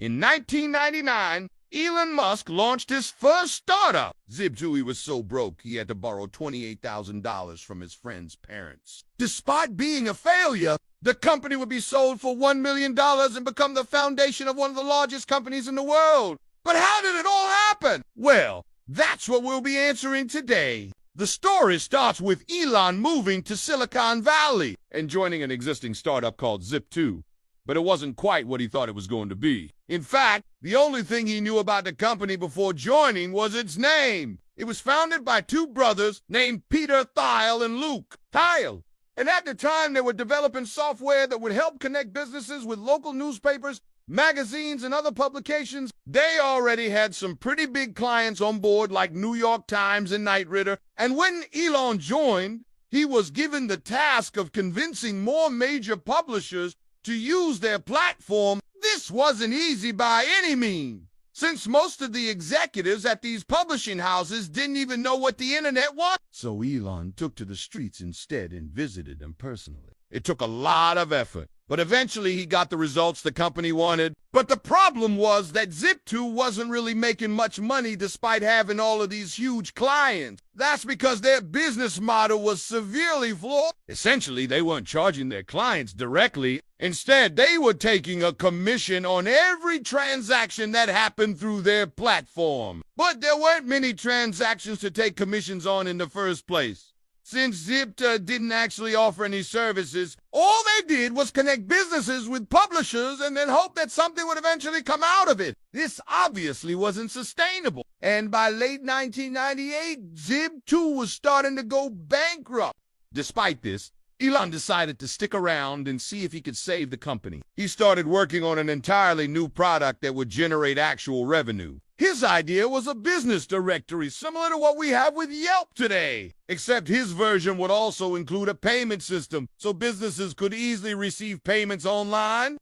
In 1999, Elon Musk launched his first startup. Zip2 was so broke he had to borrow $28,000 from his friend's parents. Despite being a failure, the company would be sold for $1 million and become the foundation of one of the largest companies in the world. But how did it all happen? Well, that's what we'll be answering today. The story starts with Elon moving to Silicon Valley and joining an existing startup called Zip2. But it wasn't quite what he thought it was going to be. In fact, the only thing he knew about the company before joining was its name. It was founded by two brothers named Peter Thiel and Luke Thiel. And at the time, they were developing software that would help connect businesses with local newspapers, magazines, and other publications. They already had some pretty big clients on board like New York Times and Knight Ridder. And when Elon joined, he was given the task of convincing more major publishers to use their platform. This wasn't easy by any means, since most of the executives at these publishing houses didn't even know what the internet was. So Elon took to the streets instead and visited them personally. It took a lot of effort, but eventually he got the results the company wanted. But the problem was that Zip2 wasn't really making much money despite having all of these huge clients. That's because their business model was severely flawed. Essentially, they weren't charging their clients directly. Instead, they were taking a commission on every transaction that happened through their platform. But there weren't many transactions to take commissions on in the first place. Since Zip2 didn't actually offer any services, all they did was connect businesses with publishers and then hope that something would eventually come out of it. This obviously wasn't sustainable. And by late 1998, Zip2 was starting to go bankrupt. Despite this, Elon decided to stick around and see if he could save the company. He started working on an entirely new product that would generate actual revenue. His idea was a business directory similar to what we have with Yelp today, except his version would also include a payment system so businesses could easily receive payments online.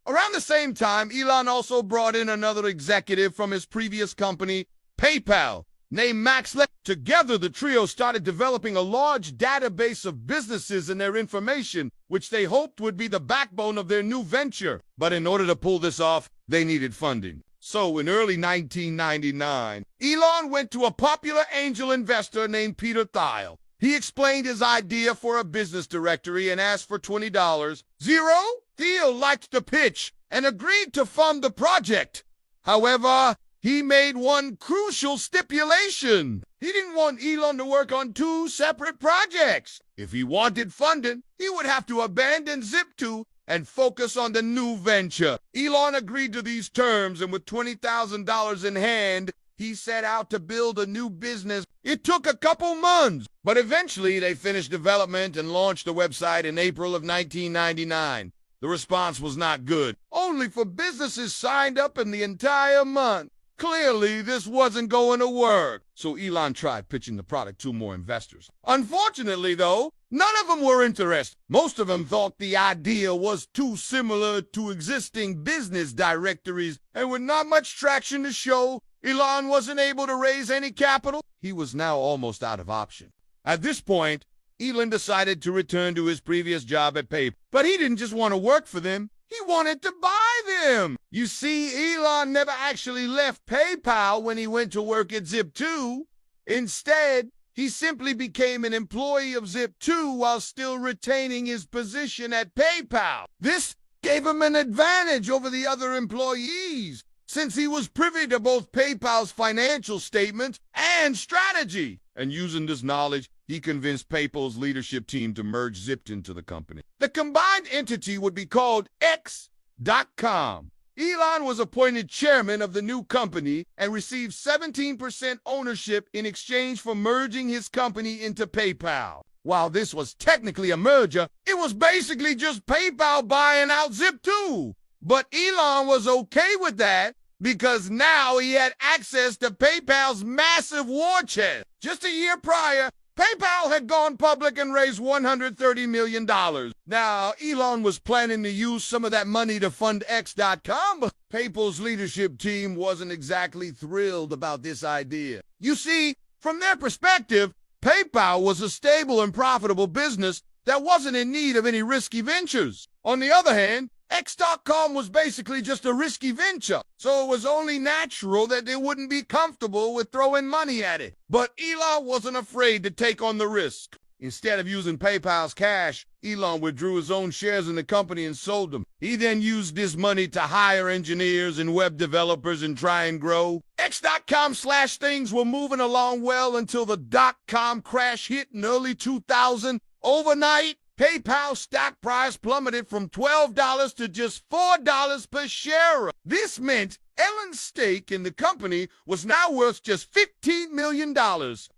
Around the same time, Elon also brought in another executive from his previous company, PayPal, named Max. Together, the trio started developing a large database of businesses and their information, which they hoped would be the backbone of their new venture. But in order to pull this off, they needed funding. So in early 1999, Elon went to a popular angel investor named Peter Thiel. He explained his idea for a business directory and asked for $20. Thiel liked the pitch and agreed to fund the project. However, he made one crucial stipulation. He didn't want Elon to work on two separate projects. If he wanted funding, he would have to abandon Zip2 and focus on the new venture. Elon agreed to these terms, and with $20,000 in hand, he set out to build a new business. It took a couple months, but eventually they finished development and launched the website in April of 1999. The response was not good. Only 4 businesses signed up in the entire month. Clearly, this wasn't going to work, so Elon tried pitching the product to more investors. Unfortunately, though, none of them were interested. Most of them thought the idea was too similar to existing business directories, and with not much traction to show, Elon wasn't able to raise any capital. He was now almost out of options. At this point, Elon decided to return to his previous job at PayPal. But he didn't just want to work for them. He wanted to buy them. You see, Elon never actually left PayPal when he went to work at Zip2. Instead, he simply became an employee of Zip2 while still retaining his position at PayPal. This gave him an advantage over the other employees, since he was privy to both PayPal's financial statements and strategy. And using this knowledge, he convinced PayPal's leadership team to merge Zip2 into the company. The combined entity would be called X.com. Elon was appointed chairman of the new company and received 17% ownership in exchange for merging his company into PayPal. While this was technically a merger, it was basically just PayPal buying out Zip2. But Elon was okay with that because now he had access to PayPal's massive war chest. Just a year prior, PayPal had gone public and raised $130 million. Now, Elon was planning to use some of that money to fund X.com, but PayPal's leadership team wasn't exactly thrilled about this idea. You see, from their perspective, PayPal was a stable and profitable business that wasn't in need of any risky ventures. On the other hand, X.com was basically just a risky venture, so it was only natural that they wouldn't be comfortable with throwing money at it. But Elon wasn't afraid to take on the risk. Instead of using PayPal's cash, Elon withdrew his own shares in the company and sold them. He then used this money to hire engineers and web developers and try and grow. X.com/things were moving along well until the dot-com crash hit in early 2000. Overnight, PayPal's stock price plummeted from $12 to just $4 per share. This meant Elon's stake in the company was now worth just $15 million.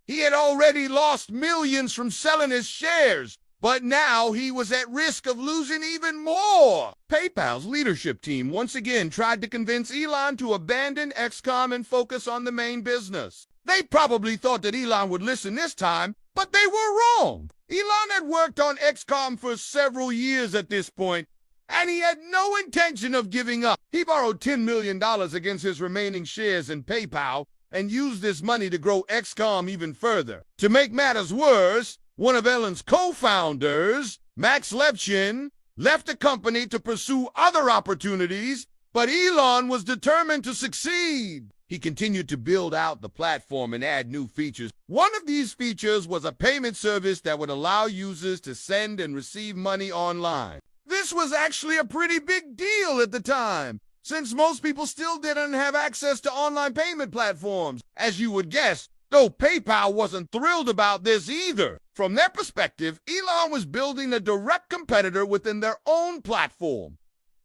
He had already lost millions from selling his shares, but now he was at risk of losing even more. PayPal's leadership team once again tried to convince Elon to abandon XCOM and focus on the main business. They probably thought that Elon would listen this time, but they were wrong. Elon had worked on XCOM for several years at this point, and he had no intention of giving up. He borrowed $10 million against his remaining shares in PayPal and used this money to grow XCOM even further. To make matters worse, one of Elon's co-founders, Max Levchin, left the company to pursue other opportunities, but Elon was determined to succeed. He continued to build out the platform and add new features. One of these features was a payment service that would allow users to send and receive money online. This was actually a pretty big deal at the time, since most people still didn't have access to online payment platforms. As you would guess, though PayPal wasn't thrilled about this either. From their perspective, Elon was building a direct competitor within their own platform.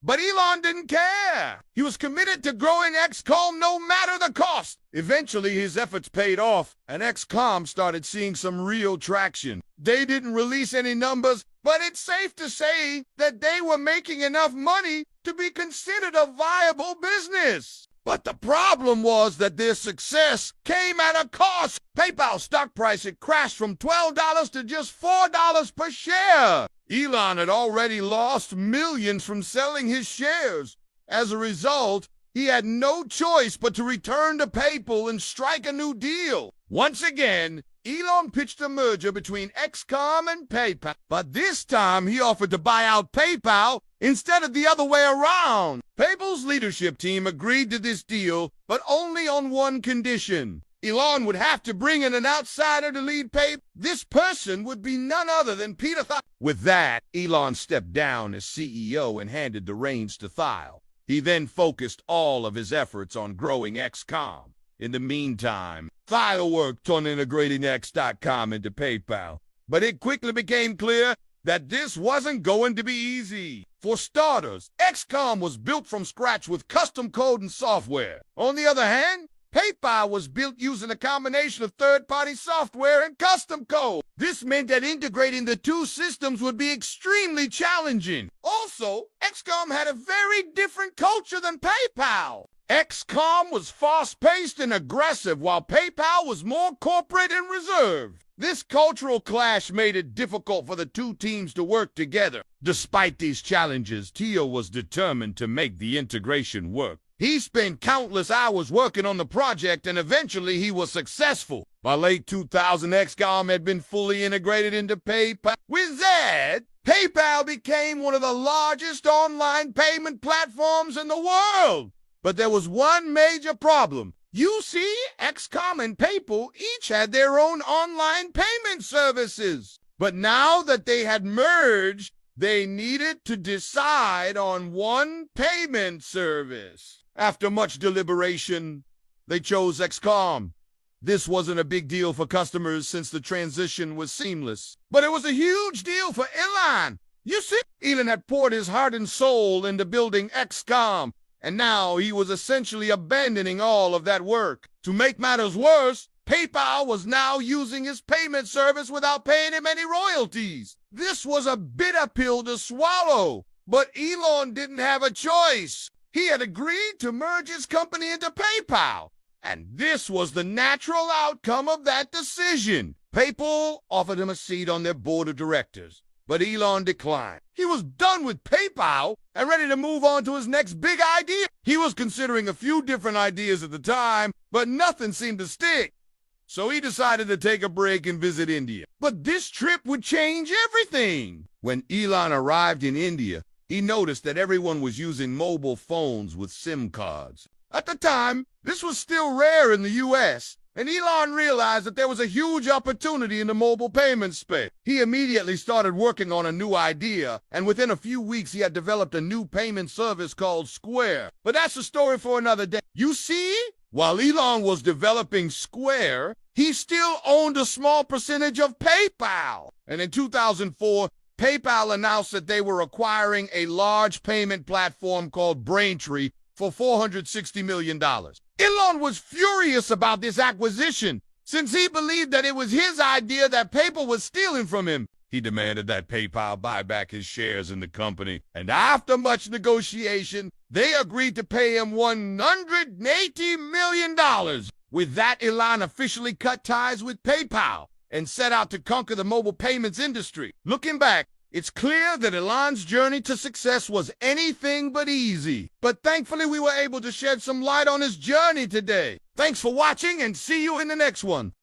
But Elon didn't care. He was committed to growing XCOM no matter the cost. Eventually, his efforts paid off, and XCOM started seeing some real traction. They didn't release any numbers, but it's safe to say that they were making enough money to be considered a viable business. But the problem was that their success came at a cost. PayPal's stock price had crashed from $12 to just $4 per share. Elon had already lost millions from selling his shares. As a result, he had no choice but to return to PayPal and strike a new deal. Once again, Elon pitched a merger between XCOM and PayPal, but this time he offered to buy out PayPal instead of the other way around. PayPal's leadership team agreed to this deal, but only on one condition. Elon would have to bring in an outsider to lead PayPal. This person would be none other than Peter Thiel. With that, Elon stepped down as CEO and handed the reins to Thiel. He then focused all of his efforts on growing XCOM. In the meantime, Thiel worked on integrating X.com into PayPal, but it quickly became clear that this wasn't going to be easy. For starters, XCOM was built from scratch with custom code and software. On the other hand, PayPal was built using a combination of third-party software and custom code. This meant that integrating the two systems would be extremely challenging. Also, XCOM had a very different culture than PayPal. XCOM was fast-paced and aggressive, while PayPal was more corporate and reserved. This cultural clash made it difficult for the two teams to work together. Despite these challenges, Thiel was determined to make the integration work. He spent countless hours working on the project, and eventually he was successful. By late 2000, XCOM had been fully integrated into PayPal. With that, PayPal became one of the largest online payment platforms in the world. But there was one major problem. You see, XCOM and PayPal each had their own online payment services. But now that they had merged, they needed to decide on one payment service. After much deliberation, they chose XCOM. This wasn't a big deal for customers since the transition was seamless. But it was a huge deal for Elon. You see, Elon had poured his heart and soul into building XCOM, and now he was essentially abandoning all of that work. To make matters worse, PayPal was now using his payment service without paying him any royalties. This was a bitter pill to swallow, but Elon didn't have a choice. He had agreed to merge his company into PayPal, and this was the natural outcome of that decision. PayPal offered him a seat on their board of directors, but Elon declined. He was done with PayPal and ready to move on to his next big idea. He was considering a few different ideas at the time, but nothing seemed to stick. So he decided to take a break and visit India. But this trip would change everything. When Elon arrived in India, he noticed that everyone was using mobile phones with SIM cards. At the time, this was still rare in the US, and Elon realized that there was a huge opportunity in the mobile payment space. He immediately started working on a new idea, and within a few weeks he had developed a new payment service called Square. But that's a story for another day. You see, while Elon was developing Square, he still owned a small percentage of PayPal. And in 2004, PayPal announced that they were acquiring a large payment platform called Braintree for $460 million. Elon was furious about this acquisition, since he believed that it was his idea that PayPal was stealing from him. He demanded that PayPal buy back his shares in the company, and after much negotiation, they agreed to pay him $180 million. With that, Elon officially cut ties with PayPal and set out to conquer the mobile payments industry. Looking back, it's clear that Elon's journey to success was anything but easy. But thankfully, we were able to shed some light on his journey today. Thanks for watching, and see you in the next one.